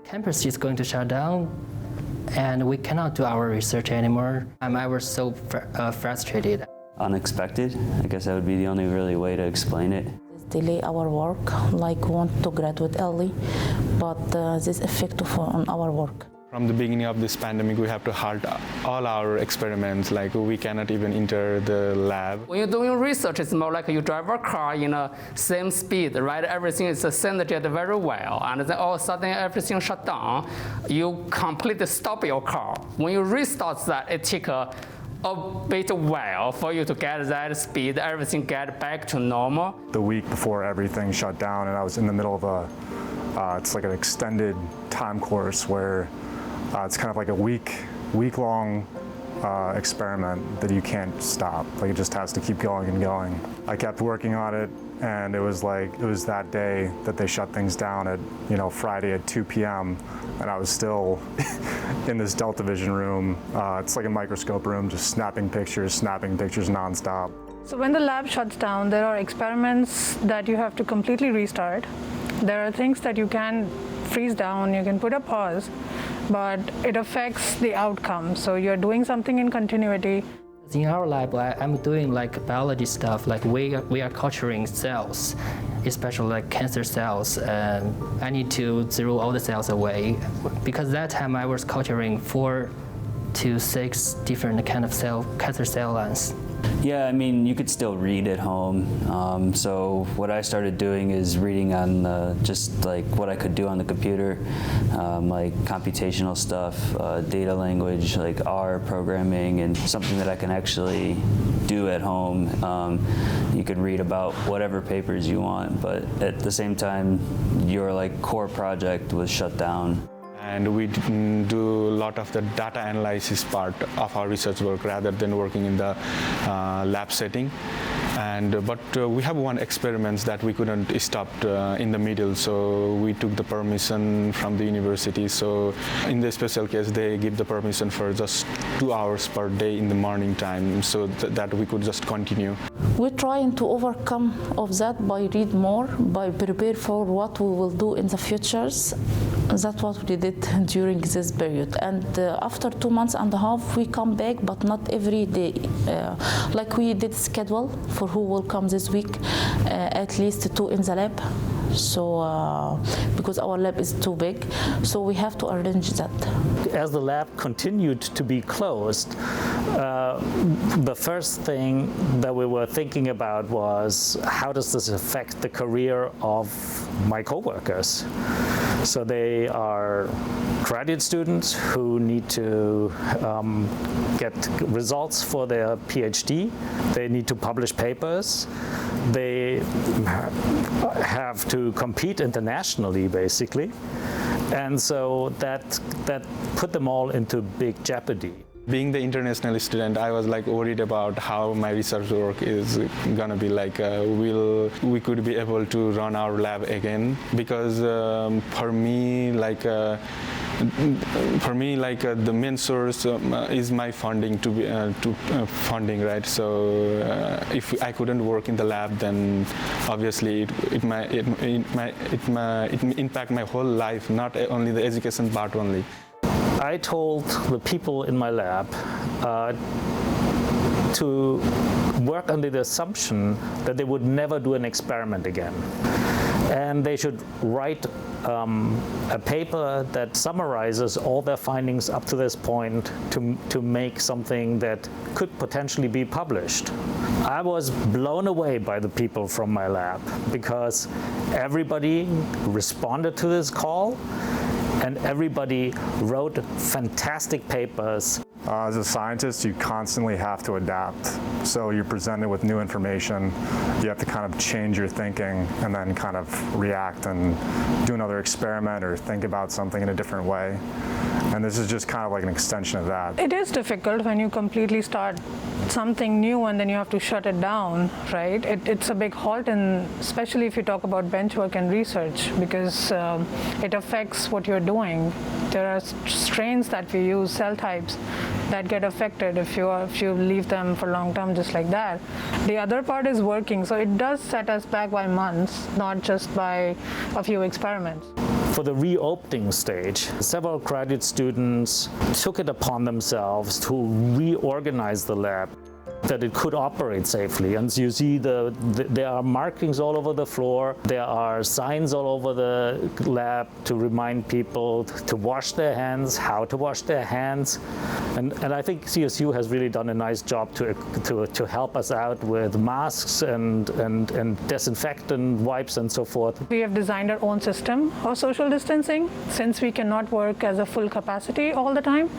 Campus is going to shut down and we cannot do our research anymore. I was so frustrated. Unexpected, I guess that would be the only really way to explain it. Delay our work, like we want to graduate early, but this effect on our work. From the beginning of this pandemic, we have to halt all our experiments, like we cannot even enter the lab. When you're doing research, it's more like you drive a car in the same speed, right? Everything is synergized very well, and then all of a sudden everything shut down. You completely stop your car. When you restart that, it takes a bit while for you to get that speed, everything get back to normal. The week before everything shut down, and I was in the middle of it's like an extended time course where it's kind of like a week-long experiment that you can't stop. Like it just has to keep going and going. I kept working on it, and it was that day that they shut things down at Friday at 2 p.m. and I was still in this Delta Vision room. It's like a microscope room, just snapping pictures nonstop. So when the lab shuts down, there are experiments that you have to completely restart. There are things that you can freeze down, you can put a pause, but it affects the outcome. So you're doing something in continuity. In our lab, I'm doing like biology stuff, like we are culturing cells, especially like cancer cells. I need to zero all the cells away because that time I was culturing 4 to 6 different kind of cancer cell lines. Yeah, I mean, you could still read at home. So what I started doing is reading on just like what I could do on the computer, like computational stuff, data language, like R programming, and something that I can actually do at home. You could read about whatever papers you want, but at the same time, your like core project was shut down. And we didn't do a lot of the data analysis part of our research work rather than working in the lab setting. But we have one experiment that we couldn't stop in the middle, so we took the permission from the university. So in the special case, they give the permission for just 2 hours per day in the morning time, so that we could just continue. We're trying to overcome of that by read more, by prepare for what we will do in the futures. That's what we did during this period. And after 2 months and a half, we come back, but not every day. Like we did schedule for who will come this week, at least 2 in the lab. So because our lab is too big, so we have to arrange that. As the lab continued to be closed, the first thing that we were thinking about was how does this affect the career of my coworkers? So they are graduate students who need to get results for their PhD. They need to publish papers. They have to compete internationally, basically. And so that put them all into big jeopardy. Being the international student, I was like worried about how my research work is gonna be like. We could be able to run our lab again, because for me, the main source is my funding funding, right? So if I couldn't work in the lab, then obviously it might impact my whole life, not only the education part only. I told the people in my lab to work under the assumption that they would never do an experiment again. And they should write a paper that summarizes all their findings up to this point to make something that could potentially be published. I was blown away by the people from my lab because everybody responded to this call and everybody wrote fantastic papers. As a scientist, you constantly have to adapt. So you're presented with new information. You have to kind of change your thinking and then kind of react and do another experiment or think about something in a different way. And this is just kind of like an extension of that. It is difficult when you completely start something new and then you have to shut it down, right? It's a big halt, and especially if you talk about bench work and research, because it affects what you're doing. There are strains that we use, cell types, that get affected if you leave them for long term just like that. The other part is working, so it does set us back by months, not just by a few experiments. for the reopening stage, several graduate students took it upon themselves to reorganize the lab that it could operate safely. And you see there are markings all over the floor, there are signs all over the lab to remind people to wash their hands, how to wash their hands. And I think CSU has really done a nice job to help us out with masks and disinfectant wipes and so forth. We have designed our own system of social distancing since we cannot work as a full capacity all the time.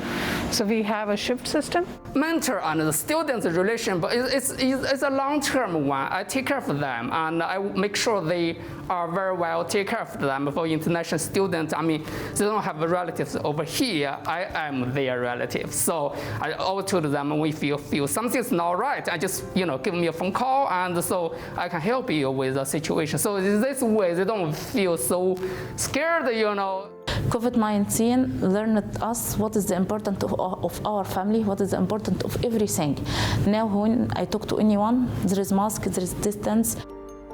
So we have a shift system. Mentor and the students' relation, but it's a long-term one. I take care of them, and I make sure they are very well take care of them. For international students, I mean, they don't have relatives over here. I am their relative, so I always told them when you feel something's not right, I just give me a phone call, and so I can help you with the situation. So this way, they don't feel so scared, COVID-19 learned us what is the importance of our family, what is the importance of everything. Now when I talk to anyone, there is mask, there is distance.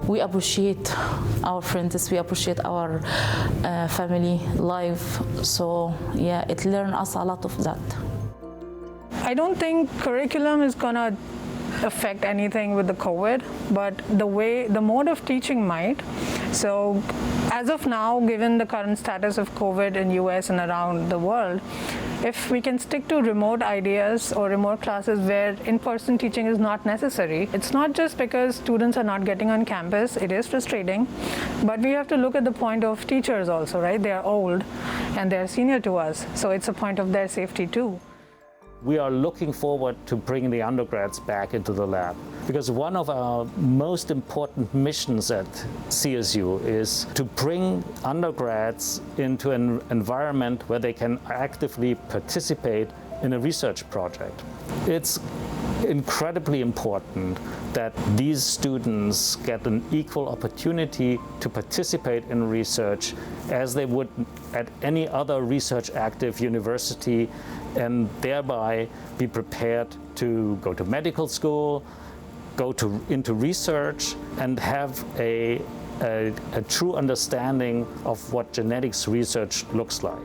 We appreciate our friends, we appreciate our family life. So yeah, it learned us a lot of that. I don't think curriculum is gonna affect anything with the COVID, but the mode of teaching might. So as of now, given the current status of COVID in US and around the world, if we can stick to remote ideas or remote classes where in-person teaching is not necessary, it's not just because students are not getting on campus, it is frustrating, but we have to look at the point of teachers also, right? They are old and they're senior to us, so it's a point of their safety too. We are looking forward to bringing the undergrads back into the lab, because one of our most important missions at CSU is to bring undergrads into an environment where they can actively participate in a research project. It's incredibly important that these students get an equal opportunity to participate in research as they would at any other research active university, and thereby be prepared to go to medical school, go into research, and have a true understanding of what genetics research looks like.